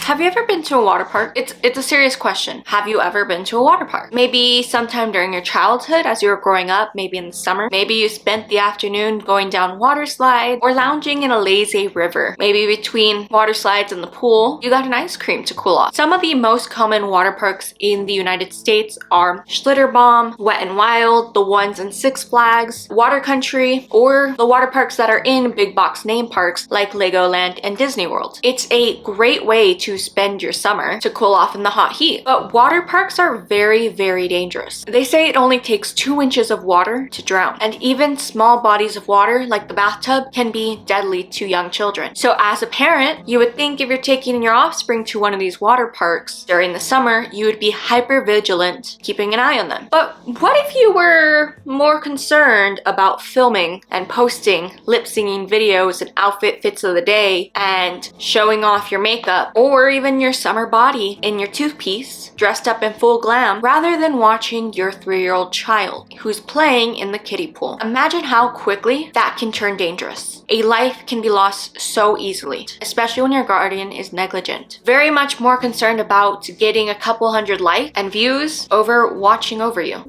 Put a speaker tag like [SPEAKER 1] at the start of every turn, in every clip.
[SPEAKER 1] Have you ever been to a water park? It's a serious question. Have you ever been to a water park? Maybe sometime during your childhood as you were growing up, maybe in the summer. Maybe you spent the afternoon going down water slides or lounging in a lazy river. Maybe between water slides and the pool, you got an ice cream to cool off. Some of the most common water parks in the United States are Schlitterbahn, Wet n Wild, the ones in Six Flags, Water Country, or the water parks that are in big box name parks like Legoland and Disney World. It's a great way to spend your summer to cool off in the hot heat. But water parks are very, very dangerous. They say it only takes 2 inches of water to drown. And even small bodies of water, like the bathtub, can be deadly to young children. So as a parent, you would think if you're taking your offspring to one of these water parks during the summer, you would be hyper vigilant, keeping an eye on them. But what if you were more concerned about filming and posting lip singing videos and outfit fits of the day and showing off your makeup or even your summer body in your toothpiece, dressed up in full glam, rather than watching your 3-year-old child who's playing in the kiddie pool? Imagine how quickly that can turn dangerous. A life can be lost so easily, especially when your guardian is negligent. Very much more concerned about getting a couple hundred likes and views over watching over you.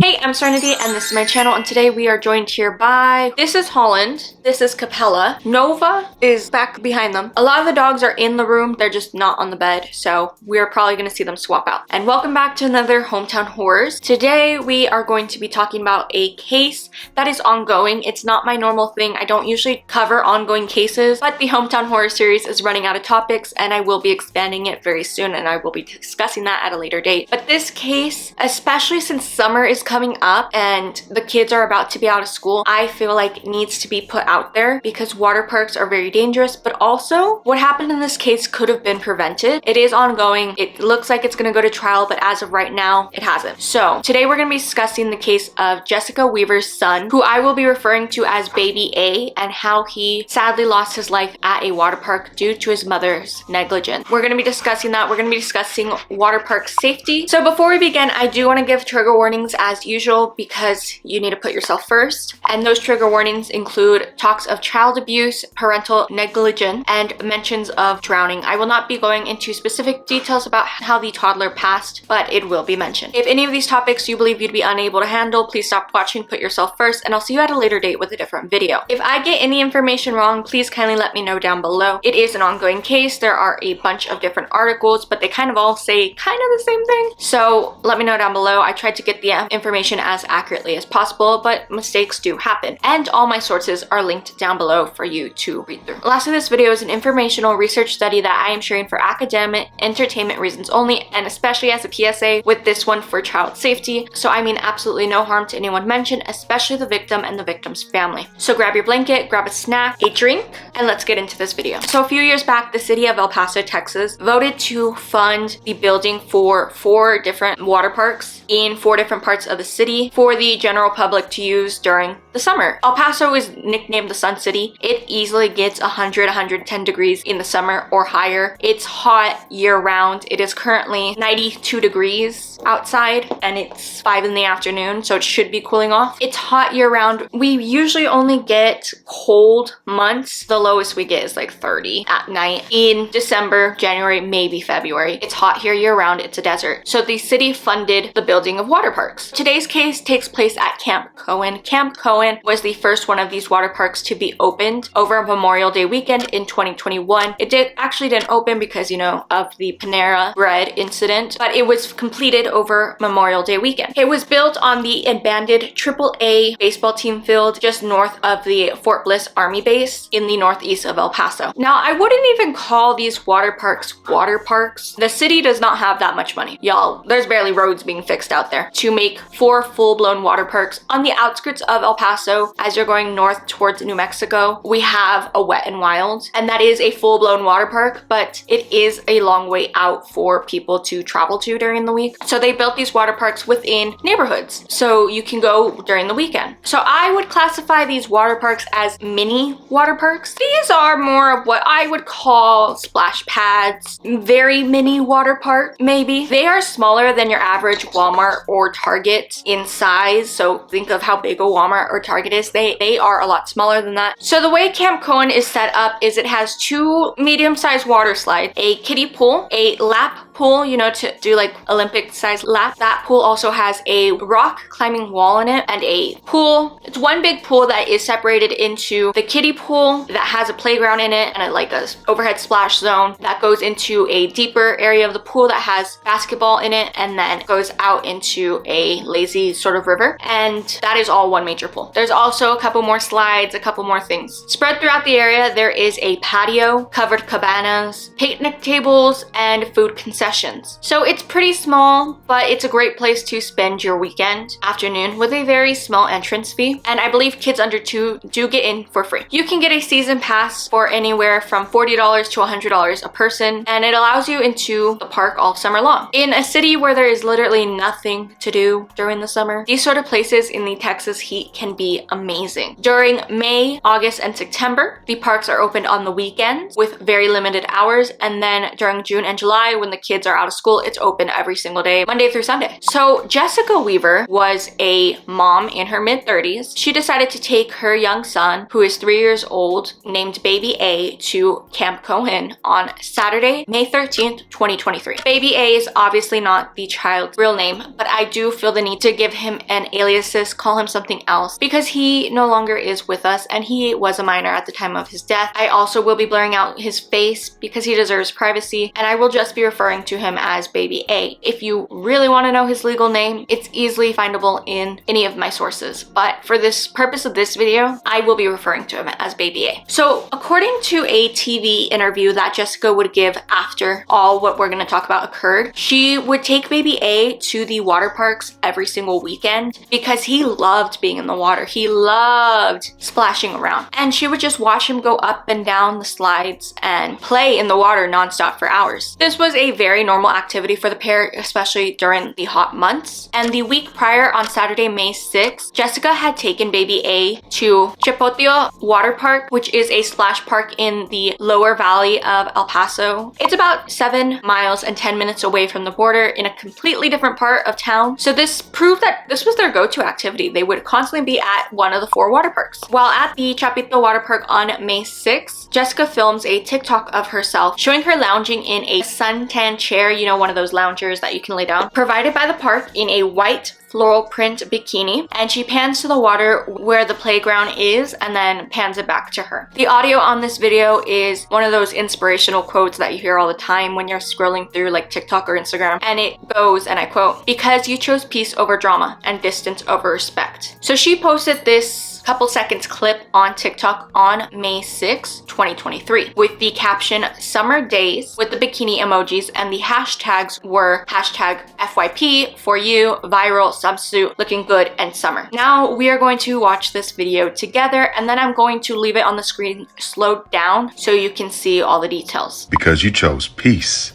[SPEAKER 1] Hey, I'm Serenity and this is my channel, and today we are joined here by, this is Holland, this is Capella, Nova is back behind them. A lot of the dogs are in the room, they're just not on the bed, so we're probably gonna see them swap out. And welcome back to another Hometown Horrors. Today we are going to be talking about a case that is ongoing. It's not my normal thing. I don't usually cover ongoing cases, but the Hometown Horror series is running out of topics and I will be expanding it very soon, and I will be discussing that at a later date. But this case, especially since summer is coming up and the kids are about to be out of school, I feel like it needs to be put out there because water parks are very dangerous, but also what happened in this case could have been prevented. It is ongoing. It looks like it's going to go to trial, but as of right now, it hasn't. So today we're going to be discussing the case of Jessica Weaver's son, who I will be referring to as Baby A, and how he sadly lost his life at a water park due to his mother's negligence. We're going to be discussing that. We're going to be discussing water park safety. So before we begin, I do want to give trigger warnings as usual because you need to put yourself first. And those trigger warnings include talks of child abuse, parental negligence, and mentions of drowning. I will not be going into specific details about how the toddler passed, but it will be mentioned. If any of these topics you believe you'd be unable to handle, please stop watching, put yourself first, and I'll see you at a later date with a different video. If I get any information wrong, please kindly let me know down below. It is an ongoing case. There are a bunch of different articles, but they kind of all say kind of the same thing. So let me know down below. I tried to get the information as accurately as possible, but mistakes do happen. And all my sources are linked down below for you to read through. Lastly, this video is an informational research study that I am sharing for academic, entertainment reasons only, and especially as a PSA with this one for child safety. So I mean absolutely no harm to anyone mentioned, especially the victim and the victim's family. So grab your blanket, grab a snack, a drink, and let's get into this video. So a few years back, the city of El Paso, Texas voted to fund the building for 4 different water parks in 4 different parts of the city for the general public to use during the summer. El Paso is nicknamed the Sun City. It easily gets 100, 110 degrees in the summer or higher. It's hot year round. It is currently 92 degrees outside and it's 5 in the afternoon, so it should be cooling off. It's hot year round. We usually only get cold months. The lowest we get is like 30 at night in December, January, maybe February. It's hot here year round. It's a desert. So the city funded the building of water parks. Today's case takes place at Camp Cohen. Camp Cohen was the first one of these water parks to be opened over Memorial Day weekend in 2021. It actually didn't open because, you know, of the Panera Bread incident, but it was completed over Memorial Day weekend. It was built on the abandoned AAA baseball team field just north of the Fort Bliss Army Base in the northeast of El Paso. Now, I wouldn't even call these water parks water parks. The city does not have that much money. Y'all, there's barely roads being fixed out there to make 4 full-blown water parks. On the outskirts of El Paso, as you're going north towards New Mexico, we have a Wet n Wild, and that is a full-blown water park, but it is a long way out for people to travel to during the week. So they built these water parks within neighborhoods, so you can go during the weekend. So I would classify these water parks as mini water parks. These are more of what I would call splash pads, very mini water park, maybe. They are smaller than your average Walmart or Target fit in size. So think of how big a Walmart or Target is. They are a lot smaller than that. So the way Camp Cohen is set up is it has 2 medium-sized water slides, a kiddie pool, a lap pool, you know, to do like Olympic size lap. That pool also has a rock climbing wall in it and a pool. It's one big pool that is separated into the kiddie pool that has a playground in it and like a overhead splash zone that goes into a deeper area of the pool that has basketball in it and then goes out into a lazy sort of river. And that is all one major pool. There's also a couple more slides, a couple more things. Spread throughout the area, there is a patio, covered cabanas, picnic tables, and food concessions. So it's pretty small, but it's a great place to spend your weekend afternoon with a very small entrance fee. And I believe kids under 2 do get in for free. You can get a season pass for anywhere from $40 to $100 a person, and it allows you into the park all summer long. In a city where there is literally nothing to do during the summer, these sort of places in the Texas heat can be amazing. During May, August, and September, the parks are open on the weekends with very limited hours, and then during June and July, when the kids are out of school, it's open every single day, Monday through Sunday. So Jessica Weaver was a mom in her mid-30s. She decided to take her young son, who is 3 years old, named Baby A, to Camp Cohen on Saturday, May 13th, 2023. Baby A is obviously not the child's real name, but I do feel the need to give him an aliasis, call him something else, because he no longer is with us and he was a minor at the time of his death. I also will be blurring out his face because he deserves privacy, and I will just be referring to him as Baby A. If you really want to know his legal name, it's easily findable in any of my sources, but for this purpose of this video, I will be referring to him as Baby A. So according to a TV interview that Jessica would give after all what we're going to talk about occurred, she would take Baby A to the water parks every single weekend because he loved being in the water. He loved splashing around, and she would just watch him go up and down the slides and play in the water nonstop for hours. This was a very normal activity for the pair, especially during the hot months. And the week prior, on Saturday, May 6th, Jessica had taken Baby A to Chapotio Water Park, which is a splash park in the lower valley of El Paso. It's about 7 miles and 10 minutes away from the border in a completely different part of town. So this proved that this was their go-to activity. They would constantly be at one of the 4 water parks. While at the Chapito Water Park on May 6th, Jessica films a TikTok of herself showing her lounging in a suntan chair, you know, one of those loungers that you can lay down, provided by the park, in a white floral print bikini, and she pans to the water where the playground is and then pans it back to her. The audio on this video is one of those inspirational quotes that you hear all the time when you're scrolling through like TikTok or Instagram, and it goes, and I quote, "Because you chose peace over drama and distance over respect." So she posted this couple seconds clip on TikTok on May 6, 2023 with the caption "Summer Days" with the bikini emojis, and the hashtags were hashtag FYP, for you, viral, swimsuit, looking good, and summer. Now we are going to watch this video together, and then I'm going to leave it on the screen slowed down so you can see all the details.
[SPEAKER 2] Because you chose peace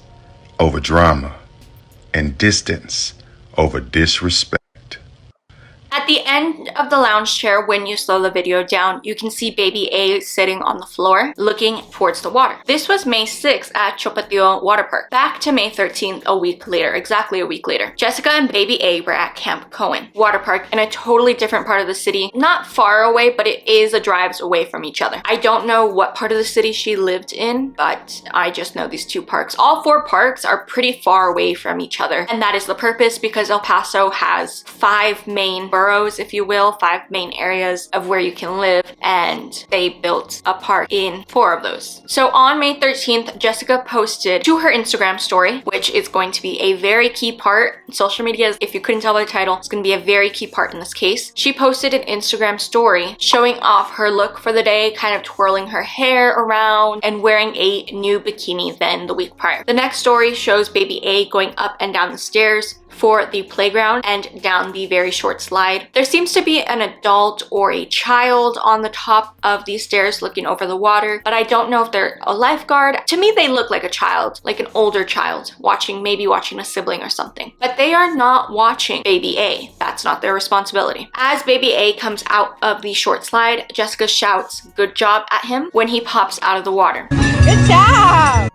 [SPEAKER 2] over drama and distance over disrespect.
[SPEAKER 1] At the end of the lounge chair, when you slow the video down, you can see Baby A sitting on the floor, looking towards the water. This was May 6th at Chapatio Water Park. Back to May 13th, a week later, exactly a week later. Jessica and Baby A were at Camp Cohen Water Park in a totally different part of the city. Not far away, but it is a drive away from each other. I don't know what part of the city she lived in, but I just know these 2 parks. All 4 parks are pretty far away from each other, and that is the purpose because El Paso has 5 main boroughs, if you will, 5 main areas of where you can live, and they built a park in 4 of those. So on May 13th, Jessica posted to her Instagram story, which is going to be a very key part. Social media, if you couldn't tell by the title, it's going to be a very key part in this case. She posted an Instagram story showing off her look for the day, kind of twirling her hair around and wearing a new bikini than the week prior. The next story shows Baby A going up and down the stairs for the playground and down the very short slide. There seems to be an adult or a child on the top of these stairs looking over the water, but I don't know if they're a lifeguard. To me, they look like a child, like an older child, maybe watching a sibling or something. But they are not watching Baby A. That's not their responsibility. As Baby A comes out of the short slide, Jessica shouts "good job" at him when he pops out of the water.
[SPEAKER 3] Good job!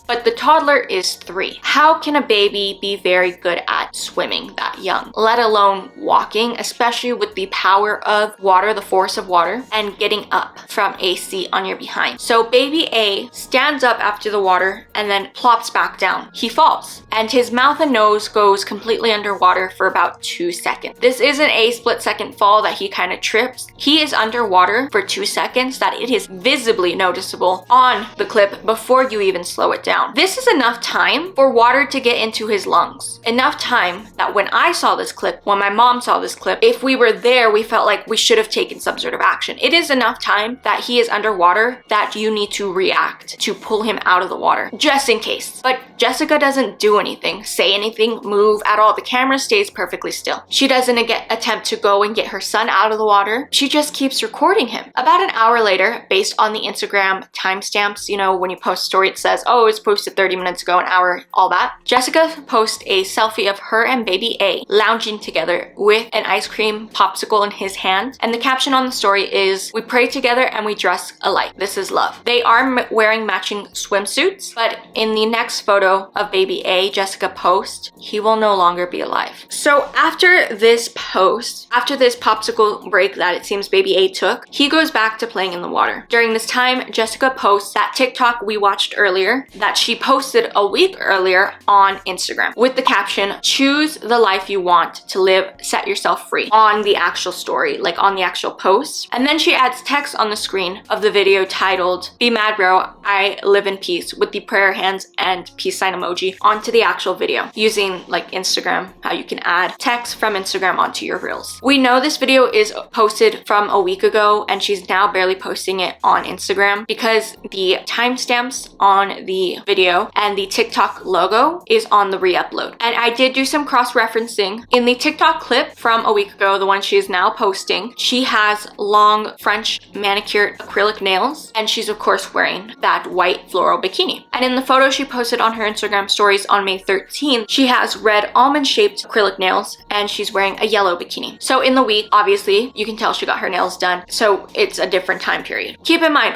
[SPEAKER 1] but the toddler is 3. How can a baby be very good at swimming that young, let alone walking, especially with the power of water, the force of water, and getting up from a seat on your behind? So baby A stands up after the water and then plops back down. He falls, and his mouth and nose goes completely underwater for about 2 seconds. This isn't a split-second fall that he kind of trips. He is underwater for 2 seconds that it is visibly noticeable on the clip before you even slow it down. This is enough time for water to get into his lungs. Enough time that when I saw this clip, when my mom saw this clip, if we were there, we felt like we should have taken some sort of action. It is enough time that he is underwater that you need to react to pull him out of the water, just in case. But Jessica doesn't do anything, say anything, move at all. The camera stays perfectly still. She doesn't attempt to go and get her son out of the water. She just keeps recording him. About an hour later, based on the Instagram timestamps, you know, when you post a story, it says, oh, it was posted 30 minutes ago, an hour, all that. Jessica posts a selfie of her and baby A lounging together with an ice cream popsicle in his hand. And the caption on the story is, "We pray together and we dress alike. This is love." They are wearing matching swimsuits, but in the next photo of baby A, Jessica posts, "He will no longer be alive." So after this post, after this popsicle break that it seems baby A took, he goes back to playing in the water. During this time, Jessica posts that TikTok we watched earlier that she posted a week earlier on Instagram with the caption, "Choose the life you want to live, set yourself free," on the actual story, like on the actual post. And then she adds text on the screen of the video titled, "Be mad bro, I live in peace," with the prayer hands and peace sign emoji onto the actual video, using like Instagram, how you can add text from Instagram onto your reels. We know this video is posted from a week ago and she's now barely posting it on Instagram because the timestamps on the video and the TikTok logo is on the re-upload. And I did do some cross-referencing. In the TikTok clip from a week ago, the one she is now posting, she has long French manicured acrylic nails, and she's of course wearing that white floral bikini. And in the photo she posted on her Instagram stories on May 13th, she has red almond-shaped acrylic nails and she's wearing a yellow bikini. So in the week, obviously, you can tell she got her nails done, so it's a different time period. Keep in mind,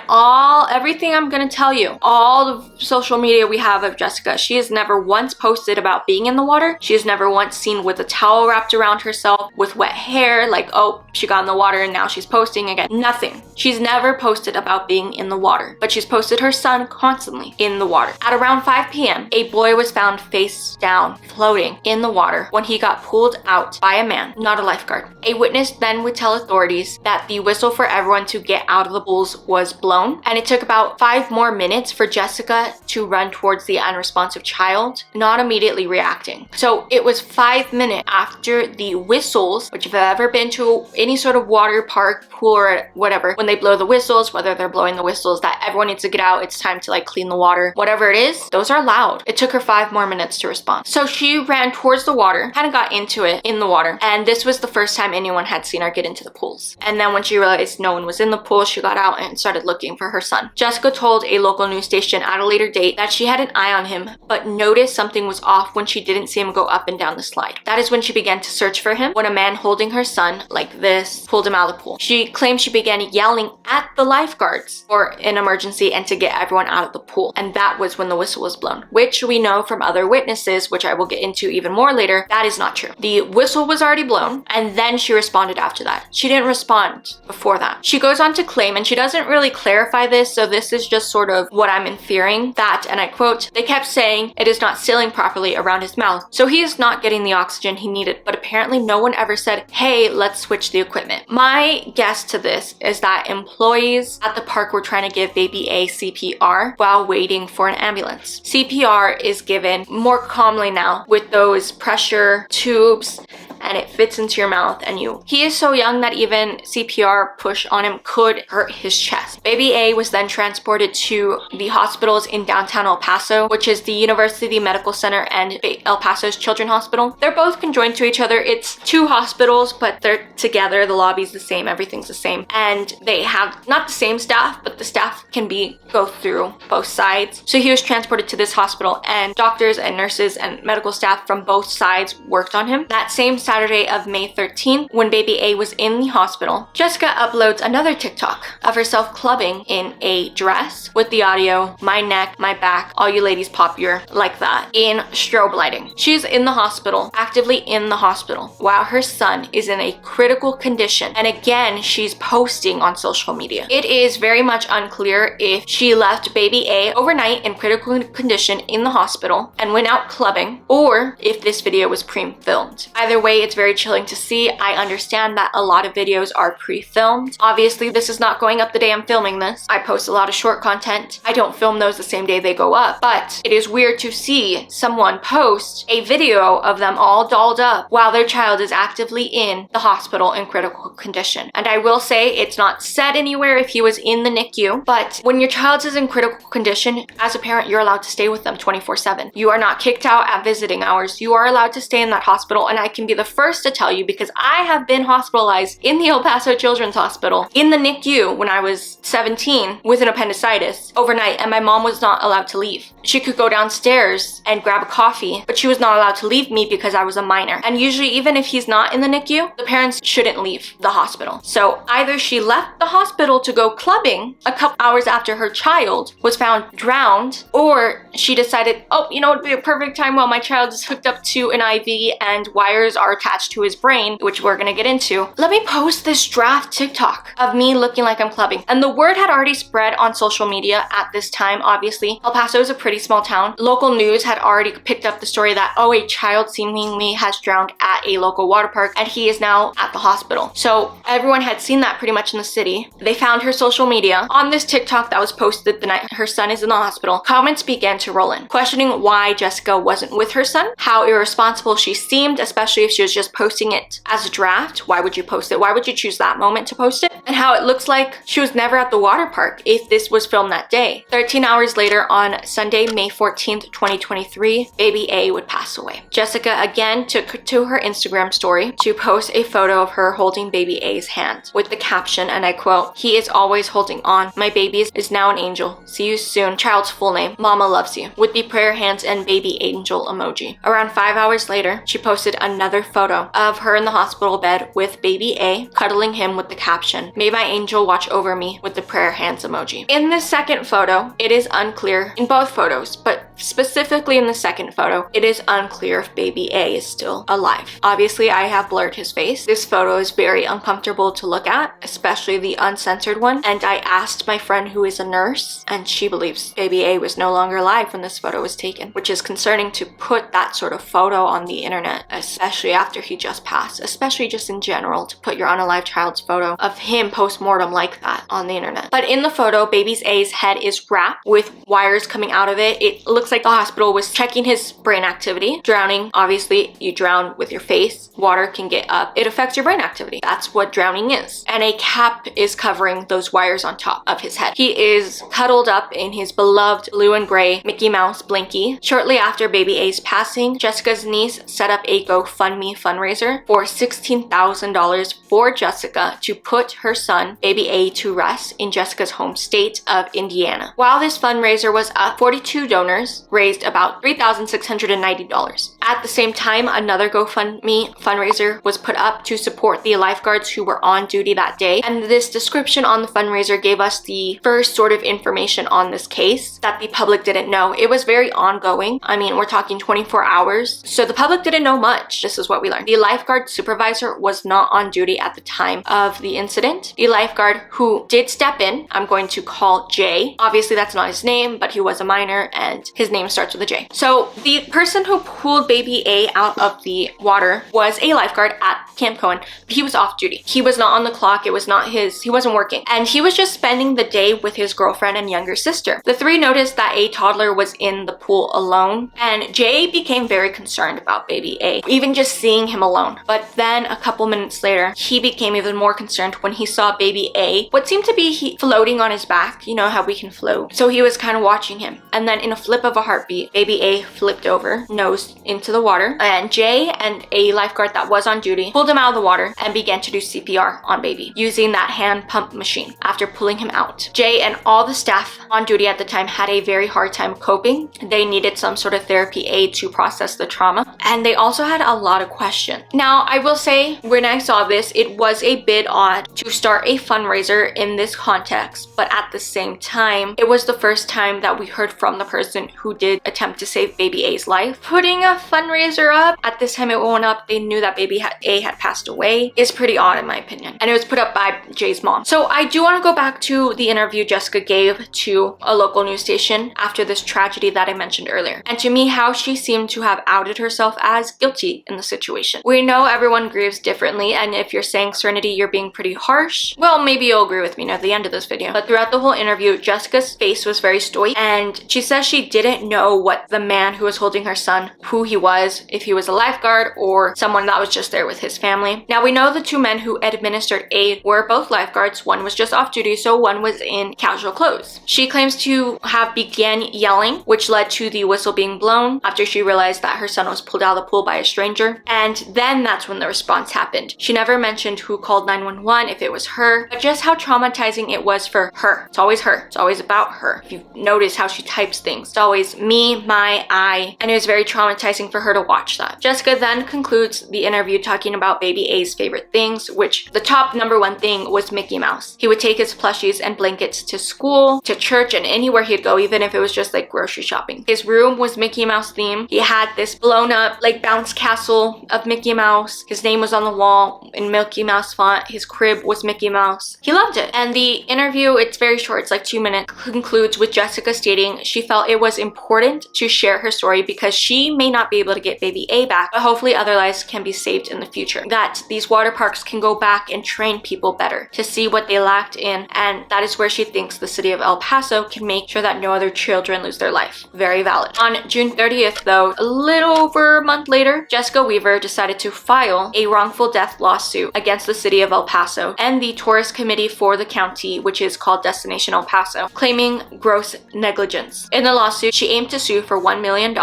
[SPEAKER 1] everything I'm gonna tell you, all the social media we have of Jessica, she has never once posted about being in the water. She has never once seen with a towel wrapped around herself with wet hair, like, oh, she got in the water and now she's posting again. Nothing. She's never posted about being in the water, but she's posted her son constantly in the water. At around 5 p.m., a boy was found face down, floating in the water when he got pulled out by a man, not a lifeguard. A witness then would tell authorities that the whistle for everyone to get out of the pools was blown, and it took about 5 more minutes for Jessica to run towards the unresponsive child, not immediately reacting. So it was 5 minutes after the whistles, which if you've ever been to any sort of water park, pool, or whatever, when they blow the whistles, whether they're blowing the whistles that everyone needs to get out, it's time to like clean the water, whatever it is, those are loud. It took her 5 more minutes to respond. So she ran towards the water, kind of got into it in the water, and this was the first time anyone had seen her get into the pools. And then when she realized no one was in the pool, she got out and started looking for her son. Jessica told a local news station at a later date that she had an eye on him, but noticed something was off when she didn't see him go up and down the slide. That is when she began to search for him, when a man holding her son like this pulled him out of the pool. She claimed she began yelling at the lifeguards for an emergency and to get everyone out of the pool. And that was when the whistle was blown, which we know from other witnesses, which I will get into even more later, that is not true. The whistle was already blown and then she responded after that. She didn't respond before that. She goes on to claim, and she doesn't really clarify this, so this is just sort of what I'm inferring, that, and I quote, "They kept saying it is not sealing properly around his mouth, so he is not getting the oxygen he needed, but apparently no one ever said, hey, let's switch the equipment." My guess to this is that employees at the park were trying to give baby A CPR while waiting for an ambulance. CPR is given more calmly now with those pressure tubes, and it fits into your mouth, and he is so young that even CPR push on him could hurt his chest. Baby A was then transported to the hospitals in downtown El Paso, which is the University Medical Center and El Paso's Children's Hospital. They're both conjoined to each other. It's 2 hospitals, but they're together. The lobby's the same, everything's the same. And they have not the same staff, but the staff can go through both sides. So he was transported to this hospital, and doctors and nurses and medical staff from both sides worked on him. That same Saturday of May 13th, when baby A was in the hospital, Jessica uploads another TikTok of herself clubbing in a dress with the audio, "My neck, my back, all you ladies pop your," like that, in strobe lighting. She's in the hospital, actively in the hospital, while her son is in a critical condition. And again, she's posting on social media. It is very much unclear if she left baby A overnight in critical condition in the hospital and went out clubbing, or if this video was pre-filmed. Either way, it's very chilling to see. I understand that a lot of videos are pre-filmed. Obviously, this is not going up the day I'm filming this. I post a lot of short content. I don't film those the same day they go up, but it is weird to see someone post a video of them all dolled up while their child is actively in the hospital in critical condition. And I will say, it's not said anywhere if he was in the NICU, but when your child is in critical condition, as a parent, you're allowed to stay with them 24/7. You are not kicked out at visiting hours. You are allowed to stay in that hospital, and I can be the first to tell you, because I have been hospitalized in the El Paso Children's Hospital in the NICU when I was 17 with an appendicitis overnight, and my mom was not allowed to leave. She could go downstairs and grab a coffee, but she was not allowed to leave me because I was a minor. And usually, even if he's not in the NICU, the parents shouldn't leave the hospital. So either she left the hospital to go clubbing a couple hours after her child was found drowned, or she decided, oh, you know, it'd be a perfect time while my child is hooked up to an IV and wires are attached to his brain, which we're gonna get into. Let me post this draft TikTok of me looking like I'm clubbing. And the word had already spread on social media at this time, obviously. El Paso is a pretty small town. Local news had already picked up the story that, oh, a child seemingly has drowned at a local water park and he is now at the hospital. So everyone had seen that pretty much in the city. They found her social media on this TikTok that was posted the night her son is in the hospital. Comments began to roll in, questioning why Jessica wasn't with her son, how irresponsible she seemed, especially if she was just posting it as a draft. Why would you post it? Why would you choose that moment to post it? And how it looks like she was never at the water park if this was filmed that day. 13 hours later, on Sunday, May 14th, 2023, baby A would pass away. Jessica again took to her Instagram story to post a photo of her holding baby A's hand with the caption, and I quote, "He is always holding on. My baby is now an angel. See you soon. Child's full name. Mama loves you," with the prayer hands and baby angel emoji. Around 5 hours later, she posted another photo of her in the hospital bed with baby A, cuddling him with the caption, "May my angel watch over me," with the prayer hands emoji. In this second photo, it is unclear, in both photos, but specifically in the second photo, it is unclear if baby A is still alive. Obviously, I have blurred his face. This photo is very uncomfortable to look at, especially the uncensored one, and I asked my friend who is a nurse, and she believes baby A was no longer alive when this photo was taken, which is concerning to put that sort of photo on the internet, especially after he just passed, especially just in general, to put your unalive child's photo of him post-mortem like that on the internet. But in the photo, baby A's head is wrapped with wires coming out of it. It looks like the hospital was checking his brain activity. Drowning, obviously, you drown with your face. Water can get up. It affects your brain activity. That's what drowning is. And a cap is covering those wires on top of his head. He is cuddled up in his beloved blue and gray Mickey Mouse blankie. Shortly after baby A's passing, Jessica's niece set up a GoFundMe fundraiser for $16,000 for Jessica to put her son, baby A, to rest in Jessica's home state of Indiana. While this fundraiser was up, 42 donors raised about $3,690. At the same time, another GoFundMe fundraiser was put up to support the lifeguards who were on duty that day. And this description on the fundraiser gave us the first sort of information on this case that the public didn't know. It was very ongoing. I mean, we're talking 24 hours. So the public didn't know much. This is what we learned. The lifeguard supervisor was not on duty at the time of the incident. The lifeguard who did step in, I'm going to call Jay. Obviously, that's not his name, but he was a minor and his name starts with a J. So the person who pulled baby A out of the water was a lifeguard at Camp Cohen, but he was off duty. He was not on the clock. It was not his, he wasn't working. And he was just spending the day with his girlfriend and younger sister. The three noticed that a toddler was in the pool alone, and Jay became very concerned about baby A, even just seeing him alone. But then a couple minutes later, he became even more concerned when he saw baby A, what seemed to be floating on his back. You know how we can float. So he was kind of watching him. And then in a flip of of a heartbeat, baby A flipped over, nose into the water, and Jay and a lifeguard that was on duty pulled him out of the water and began to do CPR on baby using that hand pump machine. After pulling him out, Jay and all the staff on duty at the time had a very hard time coping. They needed some sort of therapy aid to process the trauma, and they also had a lot of questions. Now, I will say, when I saw this, it was a bit odd to start a fundraiser in this context, but at the same time, it was the first time that we heard from the person who did attempt to save baby A's life. Putting a fundraiser up at this time it went up, they knew that baby A had passed away, is pretty odd in my opinion, and it was put up by Jay's mom. So I do want to go back to the interview Jessica gave to a local news station after this tragedy that I mentioned earlier, and to me how she seemed to have outed herself as guilty in the situation. We know everyone grieves differently, and if you're saying, Serenity, you're being pretty harsh, well, maybe you'll agree with me near the end of this video. But throughout the whole interview, Jessica's face was very stoic, and she says she didn't know what the man who was holding her son, who he was, if he was a lifeguard or someone that was just there with his family. Now, we know the two men who administered aid were both lifeguards. One was just off duty, so one was in casual clothes. She claims to have began yelling, which led to the whistle being blown after she realized that her son was pulled out of the pool by a stranger, and then that's when the response happened. She never mentioned who called 911, if it was her, but just how traumatizing it was for her. It's always her. It's always about her. If you notice how she types things, it's always me, my, I, and it was very traumatizing for her to watch that. Jessica then concludes the interview talking about baby A's favorite things, which the top #1 thing was Mickey Mouse. He would take his plushies and blankets to school, to church, and anywhere he'd go, even if it was just like grocery shopping. His room was Mickey Mouse themed. He had this blown up like bounce castle of Mickey Mouse. His name was on the wall in Mickey Mouse font. His crib was Mickey Mouse. He loved it. And the interview, it's very short, it's like 2 minutes, concludes with Jessica stating she felt it was important to share her story because she may not be able to get baby A back, but hopefully other lives can be saved in the future. That these water parks can go back and train people better to see what they lacked in, and that is where she thinks the city of El Paso can make sure that no other children lose their life. Very valid. On June 30th though, a little over a month later, Jessica Weaver decided to file a wrongful death lawsuit against the city of El Paso and the tourist committee for the county, which is called Destination El Paso, claiming gross negligence. In the lawsuit, she aimed to sue for $1 million,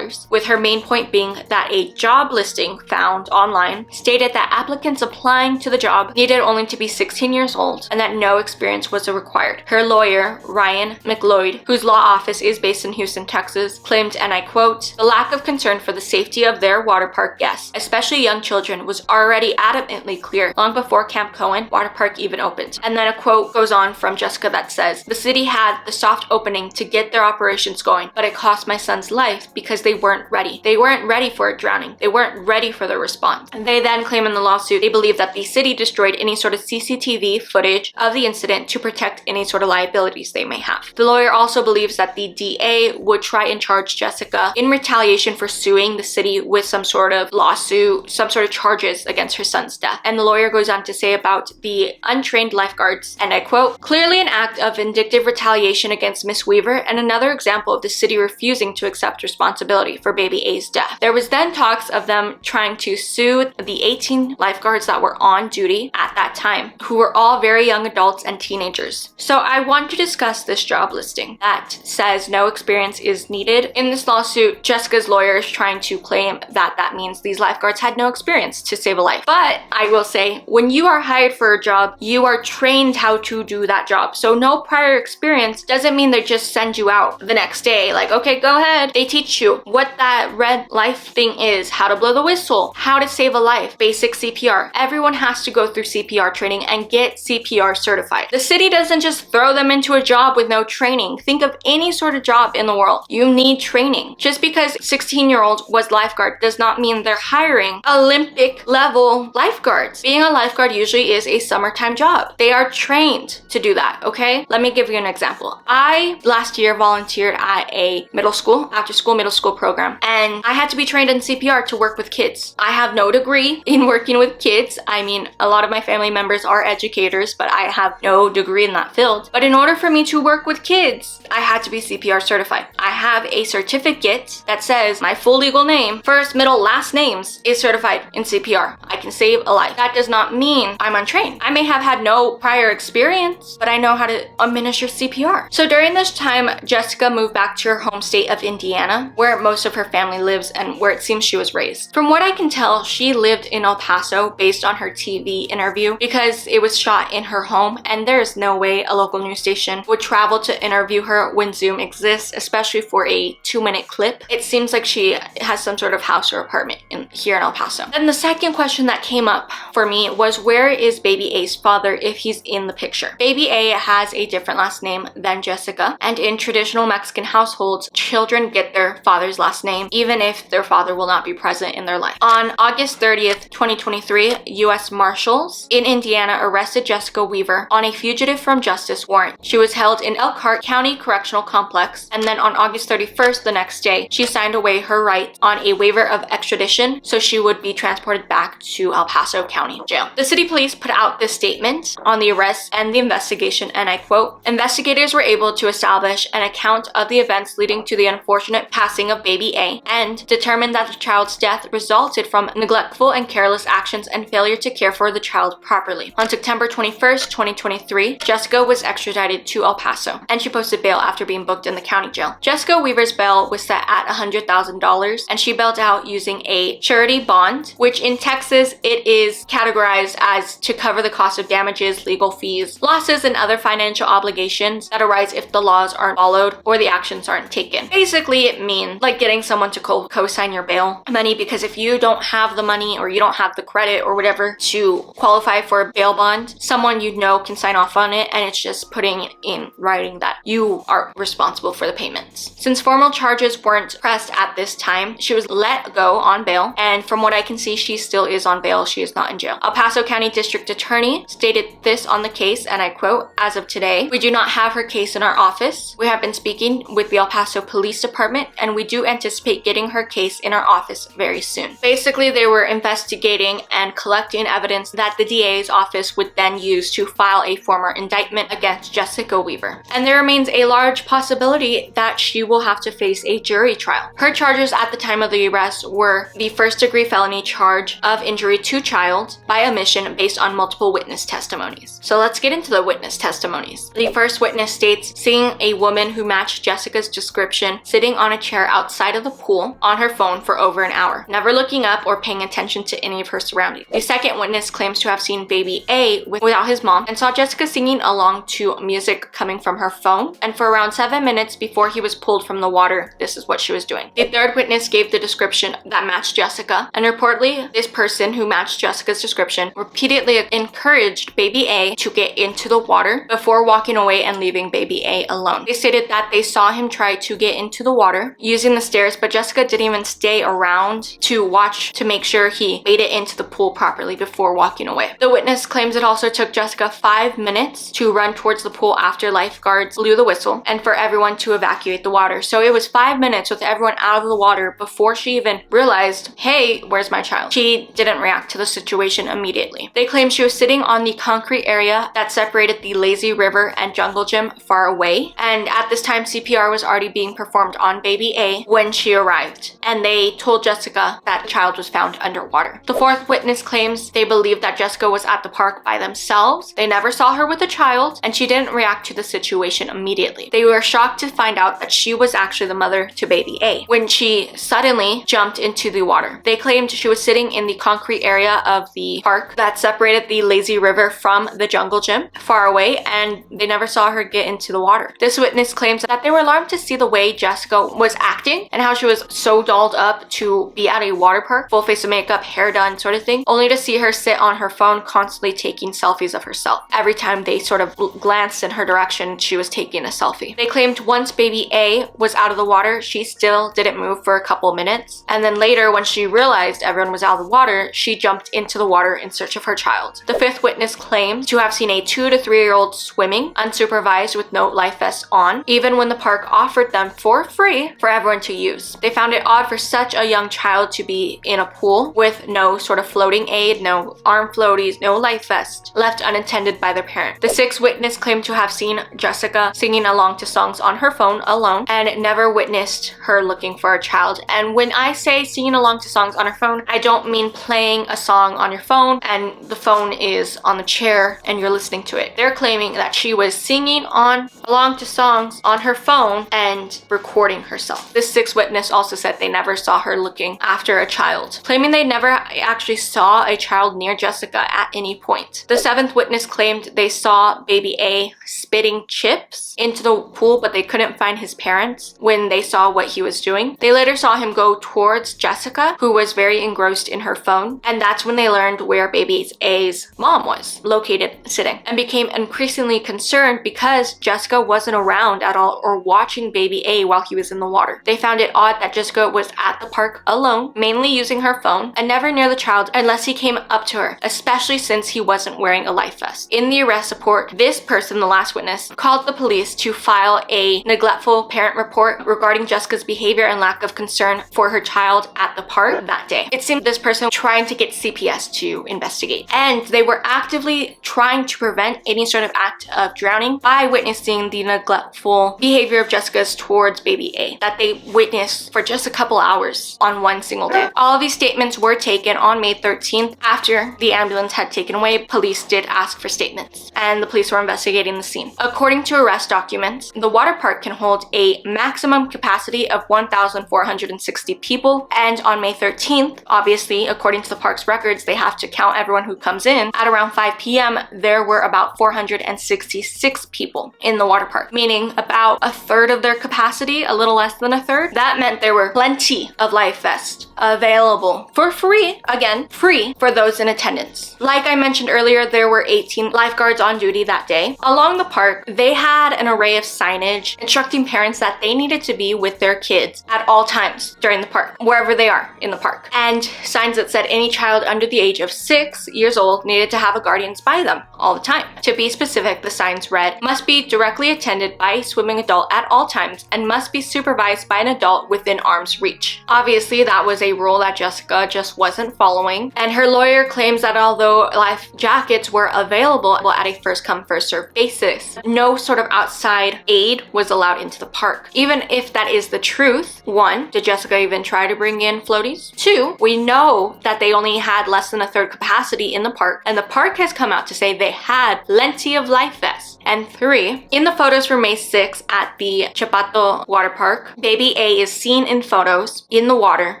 [SPEAKER 1] with her main point being that a job listing found online stated that applicants applying to the job needed only to be 16 years old and that no experience was required. Her lawyer, Ryan McLeod, whose law office is based in Houston, Texas, claimed, and I quote, "The lack of concern for the safety of their water park guests, especially young children, was already adamantly clear long before Camp Cohen water park even opened." And then a quote goes on from Jessica that says, "The city had the soft opening to get their operations going, but it cost my son's life because they weren't ready. They weren't ready for a drowning. They weren't ready for the response." And they then claim in the lawsuit they believe that the city destroyed any sort of CCTV footage of the incident to protect any sort of liabilities they may have. The lawyer also believes that the DA would try and charge Jessica in retaliation for suing the city with some sort of lawsuit, some sort of charges against her son's death. And the lawyer goes on to say about the untrained lifeguards, and I quote, "Clearly an act of vindictive retaliation against Miss Weaver and another example of the city refusing to accept responsibility for baby A's death." There was then talks of them trying to sue the 18 lifeguards that were on duty at that time, who were all very young adults and teenagers. So I want to discuss this job listing that says no experience is needed. In this lawsuit, Jessica's lawyer is trying to claim that that means these lifeguards had no experience to save a life. But I will say, when you are hired for a job, you are trained how to do that job. So no prior experience doesn't mean they just send you out the next day like, okay, go ahead. They teach you what that red life thing is, how to blow the whistle, how to save a life, basic CPR. Everyone has to go through CPR training and get CPR certified. The city doesn't just throw them into a job with no training. Think of any sort of job in the world. You need training. Just because 16-year-old was lifeguard does not mean they're hiring Olympic level lifeguards. Being a lifeguard usually is a summertime job. They are trained to do that, okay? Let me give you an example. I last year volunteered at a middle school, after school middle school program, and I had to be trained in CPR to work with kids. I have no degree in working with kids. I mean, a lot of my family members are educators, but I have no degree in that field. But in order for me to work with kids, I had to be CPR certified. I have a certificate that says my full legal name, first, middle, last names, is certified in CPR. I can save a life. That does not mean I'm untrained. I may have had no prior experience, but I know how to administer CPR. So during this time, Jessica moved back to her home state of Indiana, where most of her family lives and where it seems she was raised. From what I can tell, she lived in El Paso based on her TV interview because it was shot in her home, and there is no way a local news station would travel to interview her when Zoom exists, especially for a 2-minute clip. It seems like she has some sort of house or apartment here in El Paso. Then the second question that came up for me was, where is baby A's father if he's in the picture? Baby A has a different last name than Jessica, and in traditional Mexican households, children get their father's last name even if their father will not be present in their life. On August 30th, 2023, U.S. Marshals in Indiana arrested Jessica Weaver on a fugitive from justice warrant. She was held in Elkhart County Correctional Complex, and then on August 31st, the next day, she signed away her rights on a waiver of extradition, so she would be transported back to El Paso County Jail. The city police put out this statement on the arrest and the investigation, and I quote, "Investigators were able to establish an account of the events leading to the unfortunate passing of baby A and determined that the child's death resulted from neglectful and careless actions and failure to care for the child properly." On September 21st, 2023, Jessica was extradited to El Paso, and she posted bail after being booked in the county jail. Jessica Weaver's bail was set at $100,000, and she bailed out using a surety bond, which in Texas, it is categorized as to cover the cost of damages, legal fees, losses, and other financial obligations that arise if the laws aren't followed or the actions aren't taken. Basically, it means like getting someone to co-sign your bail money, because if you don't have the money or you don't have the credit or whatever to qualify for a bail bond, someone you know can sign off on it, and it's just putting it in writing that you are responsible for the payments. Since formal charges weren't pressed at this time, she was let go on bail, and from what I can see, she still is on bail. She is not in jail. El Paso County District Attorney stated this on the case, and I quote, "As of today, we do not have her case in our office. We have been speaking with the El Paso Police Department, and we do anticipate getting her case in our office very soon." Basically, they were investigating and collecting evidence that the DA's office would then use to file a formal indictment against Jessica Weaver. And there remains a large possibility that she will have to face a jury trial. Her charges at the time of the arrest were the first-degree felony charge of injury to child by omission based on multiple witness testimonies. So let's get into the witness testimonies. The first witness states seeing a woman who matched Jessica's description sitting on a chair outside of the pool on her phone for over an hour, never looking up or paying attention to any of her surroundings. The second witness claims to have seen baby A without his mom and saw Jessica singing along to music coming from her phone, and for around 7 minutes before he was pulled from the water, this is what she was doing. The third witness gave the description that matched Jessica, and reportedly this person who matched Jessica's description repeatedly encouraged baby A to get into the water before walking away and leaving baby A alone. They stated that they saw him try to get into the water using the stairs, but Jessica didn't even stay around to watch to make sure he made it into the pool properly before walking away. The witness claims it also took Jessica 5 minutes to run towards the pool after lifeguards blew the whistle and for everyone to evacuate the water. So it was 5 minutes with everyone out of the water before she even realized, hey, where's my child? She didn't react to the situation immediately. They claim she was sitting on the concrete area that separated the lazy river and jungle gym far away, and at this time CPR was already being performed on baby A when she arrived, and they told Jessica that the child was found underwater. The fourth witness claims they believe that Jessica was at the park by themselves. They never saw her with a child, and she didn't react to the situation immediately. They were shocked to find out that she was actually the mother to baby A when she suddenly jumped into the water. They claimed she was sitting in the concrete area of the park that separated the lazy river from the jungle gym far away, and they never saw her get into the water. This witness claims that they were alarmed to see the way Jessica was acting and how she was so dolled up to be at a water park, full face of makeup, hair done sort of thing, only to see her sit on her phone constantly taking selfies of herself. Every time they sort of glanced in her direction, she was taking a selfie. They claimed once baby A was out of the water, she still didn't move for a couple minutes, and then later when she realized everyone was out of the water, she jumped into the water in search of her child. The fifth witness claimed to have seen a 2 to 3-year-old swimming unsupervised with no life vest on, even when the park offered them for free for everyone to use. They found it odd for such a young child to be in a pool with no sort of floating aid, no arm floaties, no life vest, left unattended by their parent. The sixth witness claimed to have seen Jessica singing along to songs on her phone alone and never witnessed her looking for a child. And when I say singing along to songs on her phone, I don't mean playing a song on your phone and the phone is on the chair and you're listening to it. They're claiming that she was singing along to songs on her phone and and recording herself. This sixth witness also said they never saw her looking after a child, claiming they never actually saw a child near Jessica at any point. The seventh witness claimed they saw baby A spitting chips into the pool, but they couldn't find his parents when they saw what he was doing. They later saw him go towards Jessica, who was very engrossed in her phone, and that's when they learned where baby A's mom was located sitting, and became increasingly concerned because Jessica wasn't around at all or watching baby A while he was in the water. They found it odd that Jessica was at the park alone, mainly using her phone, and never near the child unless he came up to her, especially since he wasn't wearing a life vest. In the arrest report, this person, the last witness, called the police to file a neglectful parent report regarding Jessica's behavior and lack of concern for her child at the park that day. It seemed this person trying to get CPS to investigate, and they were actively trying to prevent any sort of act of drowning by witnessing the neglectful behavior of Jessica's towards baby A that they witnessed for just a couple hours on one single day. All of these statements were taken on May 13th after the ambulance had taken away. Police did ask for statements, and the police were investigating the scene. According to arrest documents, the water park can hold a maximum capacity of 1,460 people, and on May 13th, obviously, according to the park's records, they have to count everyone who comes in. At around 5 p.m., there were about 466 people in the water park, meaning about a third of their capacity, a little less than a third. That meant there were plenty of life vests available for free, again, free for those in attendance. Like I mentioned earlier, there were 18 lifeguards on duty that day. Along the park, they had an array of signage instructing parents that they needed to be with their kids at all times during the park, wherever they are in the park. And signs that said any child under the age of 6 years old needed to have a guardian by them all the time. To be specific, the signs read, must be directly attended by a swimming adult at all times and must be supervised by an adult within arm's reach. Obviously, that was a rule that Jessica just wasn't following, and her lawyer claims that although life jackets were available at a first come first served basis, no sort of outside aid was allowed into the park. Even if that is the truth, 1, did Jessica even try to bring in floaties? 2, we know that they only had less than a third capacity in the park, and the park has come out to say they had plenty of life vests. And 3, in the photos from May 6 at the Chapato water park, baby A is seen in photos in the water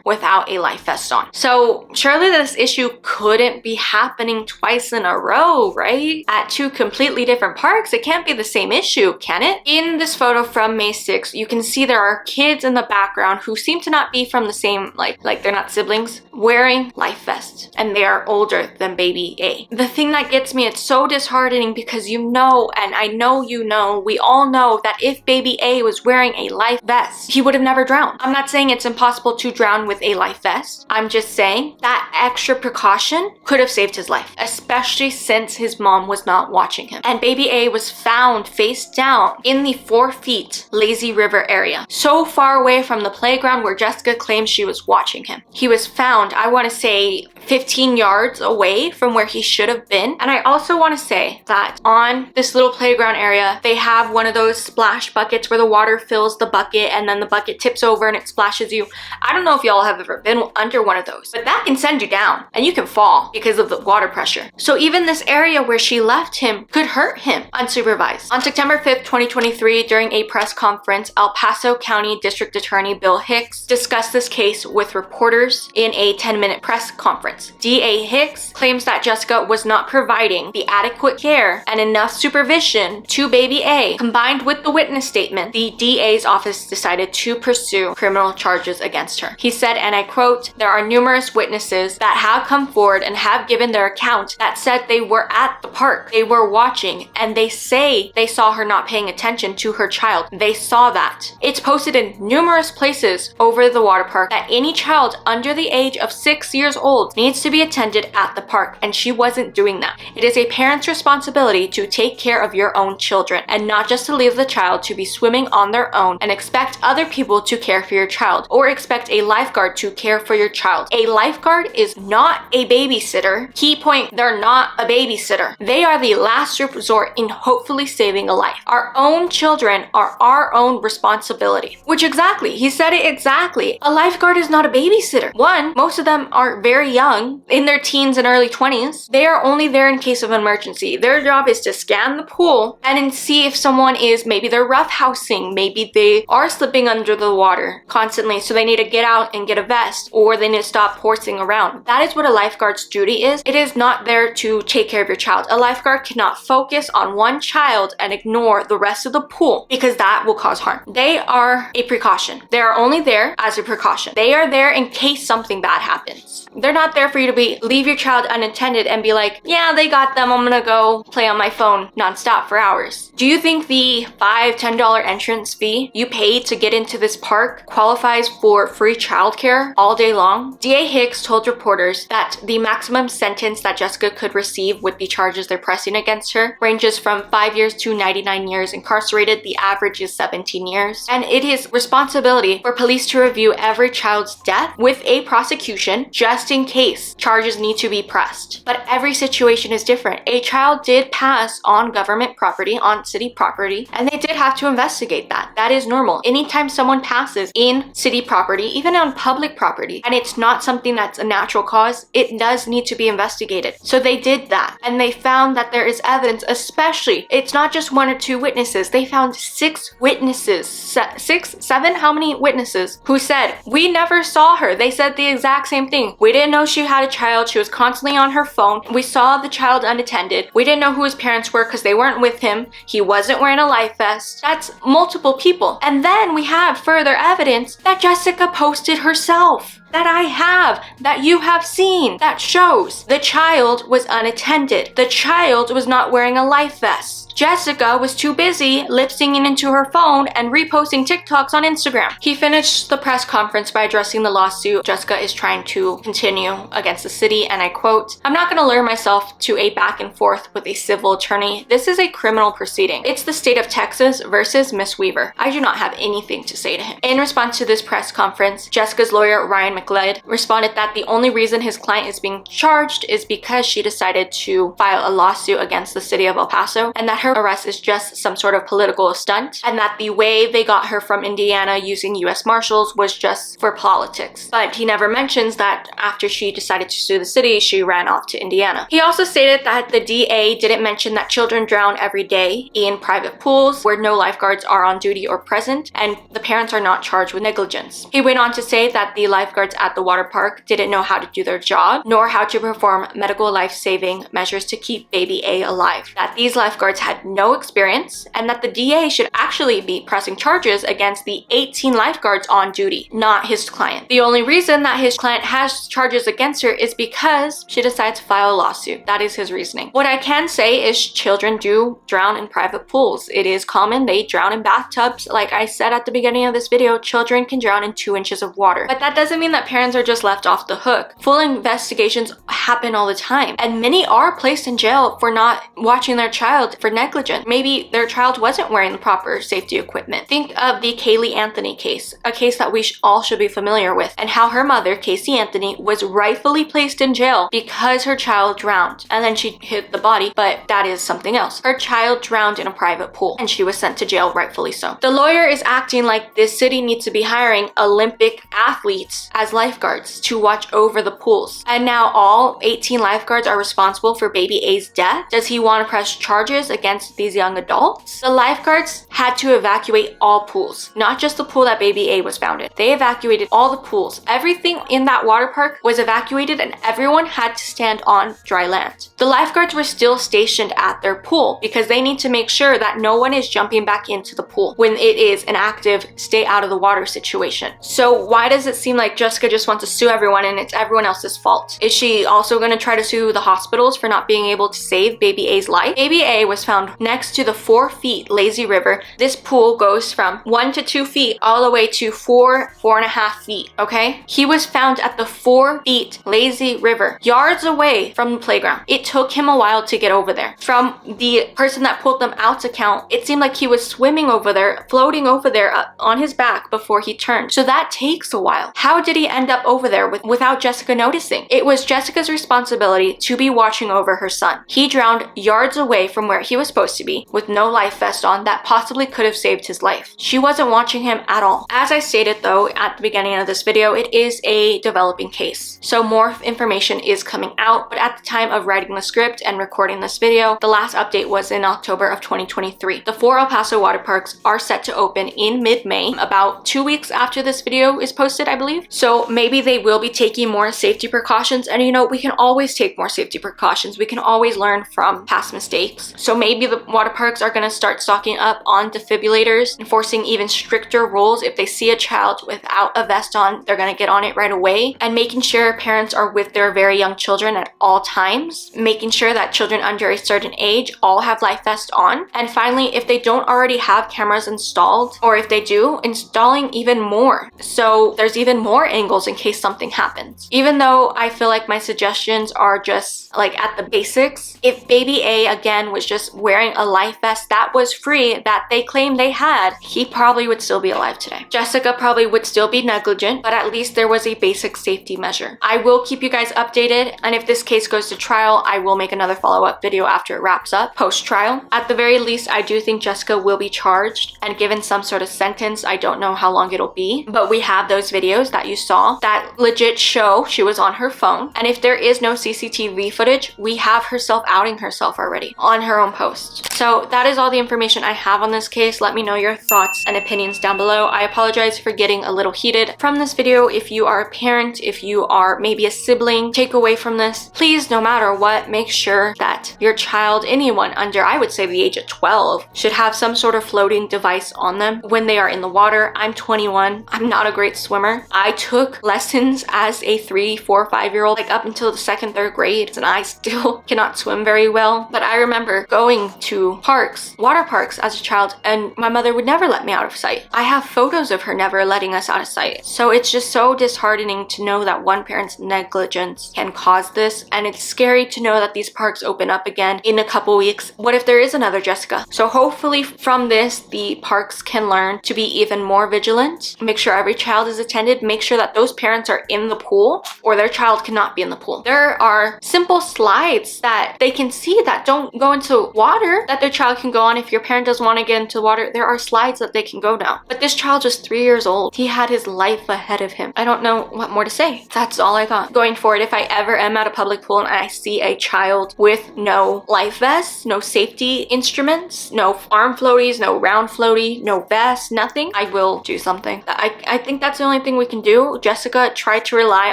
[SPEAKER 1] without a life vest on. So surely this issue couldn't be happening twice in a row, right? At 2 completely different parks, it can't be the same issue, can it? In this photo from May 6, you can see there are kids in the background who seem to not be from the same, like they're not siblings, wearing life vests, and they are older than baby A. The thing that gets me, it's so disheartening because you know, and I know you know, we all know that if baby A was wearing a life vest, he would have never drowned. I'm not saying it's impossible to drown with a life vest. I'm just saying that extra precaution could have saved his life, especially since his mom was not watching him. And baby A was found face down in the 4 feet lazy river area, so far away from the playground where Jessica claims she was watching him. He was found, I want to say, 15 yards away from where he should have been. And I also want to say that on this little playground area, they have one of those splash buckets where the water fills the bucket and then the bucket tips over and it splashes you. I don't know if y'all have ever been under one of those, but that can send you down and you can fall because of the water pressure. So even this area where she left him could hurt him unsupervised. On September 5th, 2023, during a press conference, El Paso County District Attorney Bill Hicks discussed this case with reporters in a 10-minute press conference. DA Hicks claims that Jessica was not providing the adequate care and enough supervision to baby A. Combined with the witness statement, the DA's office decided to pursue criminal charges against her. He said, and I quote, "There are numerous witnesses that have come forward and have given their account that said they were at the park, they were watching, and they say they saw her not paying attention to her child. They saw that. It's posted in numerous places over the water park that any child under the age of 6 years old needs to be attended at the park, and she wasn't doing that. It is a parent's responsibility to take care of your own children and not just to leave the child to be swimming on their own and expect other people to care for your child or expect a lifeguard to care for your child. A lifeguard is not a babysitter. Key point, they're not a babysitter. They are the last resort in hopefully saving a life. Our own children are our own responsibility." Which exactly, he said it exactly. A lifeguard is not a babysitter. 1, most of them are very young, in their teens and early 20s. They are only there in case of emergency. Their job is to scan the pool pool and then see if someone is, maybe they're roughhousing, maybe they are slipping under the water constantly, so they need to get out and get a vest, or they need to stop horsing around. That is what a lifeguard's duty is. It is not there to take care of your child. A lifeguard cannot focus on one child and ignore the rest of the pool, because that will cause harm. They are a precaution. They are only there as a precaution. They are there in case something bad happens. They're not there for you to leave your child unattended and be like, yeah, they got them, I'm gonna go play on my phone nonstop for hours. Do you think the $5-10 entrance fee you paid to get into this park qualifies for free childcare all day long? DA Hicks told reporters that the maximum sentence that Jessica could receive with the charges they're pressing against her ranges from 5 years to 99 years incarcerated. The average is 17 years. And it is responsibility for police to review every child's death with a prosecution just in case charges need to be pressed. But every situation is different. A child did pass on government property, on city property, and they did have to investigate that. That is normal. Anytime someone passes in city property, even on public property, and it's not something that's a natural cause, it does need to be investigated. So they did that, and they found that there is evidence, especially, it's not just 1 or 2 witnesses. They found 6 witnesses, 6, 7, how many witnesses who said, we never saw her. They said the exact same thing. We didn't know she had a child. She was constantly on her phone. We saw the child unattended. We didn't know who his parents were because they weren't with him. He wasn't wearing a life vest. That's multiple people. And then we have further evidence that Jessica posted herself, that I have, that you have seen, that shows the child was unattended. The child was not wearing a life vest. Jessica was too busy lip-syncing into her phone and reposting TikToks on Instagram. He finished the press conference by addressing the lawsuit Jessica is trying to continue against the city, and I quote, I'm not going to lure myself to a back and forth with a civil attorney. This is a criminal proceeding. It's the state of Texas versus Miss Weaver. I do not have anything to say to him. In response to this press conference, Jessica's lawyer, Ryan McLeod, responded that the only reason his client is being charged is because she decided to file a lawsuit against the city of El Paso, and that her arrest is just some sort of political stunt, and that the way they got her from Indiana using US Marshals was just for politics. But he never mentions that after she decided to sue the city, she ran off to Indiana. He also stated that the DA didn't mention that children drown every day in private pools where no lifeguards are on duty or present, and the parents are not charged with negligence. He went on to say that the lifeguards at the water park didn't know how to do their job, nor how to perform medical life-saving measures to keep baby A alive. That these lifeguards had no experience, and that the DA should actually be pressing charges against the 18 lifeguards on duty, not his client. The only reason that his client has charges against her is because she decided to file a lawsuit. That is his reasoning. What I can say is children do drown in private pools. It is common. They drown in bathtubs. Like I said at the beginning of this video, children can drown in 2 inches of water. But that doesn't mean that parents are just left off the hook. Full investigations happen all the time, and many are placed in jail for not watching their child for negligence. Maybe their child wasn't wearing the proper safety equipment. Think of the Kaylee Anthony case, a case that we all should be familiar with, and how her mother, Casey Anthony, was rightfully placed in jail because her child drowned. And then she hit the body, but that is something else. Her child drowned in a private pool, and she was sent to jail, rightfully so. The lawyer is acting like this city needs to be hiring Olympic athletes as lifeguards to watch over the pools. And now all 18 lifeguards are responsible for baby A's death. Does he want to press charges against these young adults? The lifeguards had to evacuate all pools, not just the pool that baby A was found in. They evacuated all the pools. Everything in that water park was evacuated, and everyone had to stand on dry land. The lifeguards were still stationed at their pool because they need to make sure that no one is jumping back into the pool when it is an active stay out of the water situation. So why does it seem like Jessica just wants to sue everyone and it's everyone else's fault? Is she also going to try to sue the hospitals for not being able to save baby A's life? Baby A was found next to the 4 feet lazy river. This pool goes from 1 to 2 feet all the way to 4.5 feet, okay? He was found at the 4 feet lazy river, yards away from the playground. It took him a while to get over there. From the person that pulled them out's account, it seemed like he was swimming over there, floating over there on his back before he turned. So that takes a while. How did he he end up over there without Jessica noticing? It was Jessica's responsibility to be watching over her son. He drowned yards away from where he was supposed to be with no life vest on that possibly could have saved his life. She wasn't watching him at all. As I stated though at the beginning of this video, it is a developing case. So more information is coming out, but at the time of writing the script and recording this video, the last update was in October of 2023. The 4 El Paso water parks are set to open in mid-May, about 2 weeks after this video is posted, I believe. So maybe they will be taking more safety precautions, and you know, we can always take more safety precautions. We can always learn from past mistakes. So maybe the water parks are going to start stocking up on defibrillators, enforcing even stricter rules. If they see a child without a vest on, they're going to get on it right away, and making sure parents are with their very young children at all times, making sure that children under a certain age all have life vests on. And finally, if they don't already have cameras installed, or if they do, installing even more, so there's even more angles in case something happens. Even though I feel like my suggestions are just like at the basics, if baby A again was just wearing a life vest that was free that they claim they had, he probably would still be alive today. Jessica probably would still be negligent, but at least there was a basic safety measure. I will keep you guys updated, and if this case goes to trial, I will make another follow-up video after it wraps up, post-trial. At the very least, I do think Jessica will be charged and given some sort of sentence. I don't know how long it'll be, but we have those videos that you saw that legit show she was on her phone. And if there is no CCTV footage, we have herself outing herself already on her own post. So that is all the information I have on this case. Let me know your thoughts and opinions down below. I apologize for getting a little heated from this video. If you are a parent, if you are maybe a sibling, take away from this, please, no matter what, make sure that your child, anyone under, I would say the age of 12, should have some sort of floating device on them when they are in the water. I'm 21. I'm not a great swimmer. I took lessons as a 3, 4, 5-year-old, like up until the 2nd, 3rd grade, and I still cannot swim very well. But I remember going to parks, water parks as a child, and my mother would never let me out of sight. I have photos of her never letting us out of sight. So it's just so disheartening to know that one parent's negligence can cause this, and it's scary to know that these parks open up again in a couple weeks. What if there is another Jessica? So hopefully from this, the parks can learn to be even more vigilant, make sure every child is attended, make sure that those parents are in the pool or their child cannot be in the pool. There are simple slides that they can see that don't go into water that their child can go on. If your parent doesn't want to get into water, there are slides that they can go down. But this child was 3 years old. He had his life ahead of him. I don't know what more to say. That's all I got. Going forward, if I ever am at a public pool and I see a child with no life vest, no safety instruments, no arm floaties, no round floaty, no vest, nothing, I will do something. I think that's the only thing we can do. Jessica tried to rely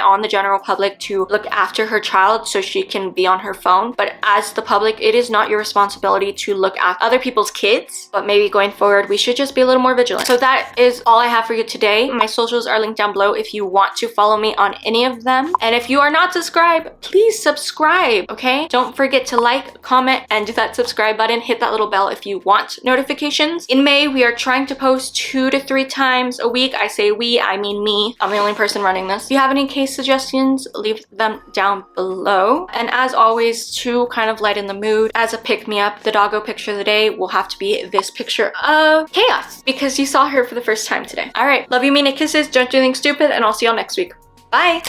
[SPEAKER 1] on the general public to look after her child so she can be on her phone, but as the public, it is not your responsibility to look at other people's kids. But maybe going forward, we should just be a little more vigilant. So that is all I have for you today. My socials are linked down below if you want to follow me on any of them. And if you are not subscribed, please subscribe, okay? Don't forget to like, comment, and do that subscribe button. Hit that little bell if you want notifications. In May, we are trying to post 2 to 3 times a week. I say we, I mean me. I'm the only person running this. If you have any case suggestions, leave them down below. And as always, to kind of lighten the mood, as a pick-me-up, the doggo picture of the day will have to be this picture of Chaos, because you saw her for the first time today. All right, love you, mean it, kisses, don't do anything stupid, and I'll see y'all next week. Bye!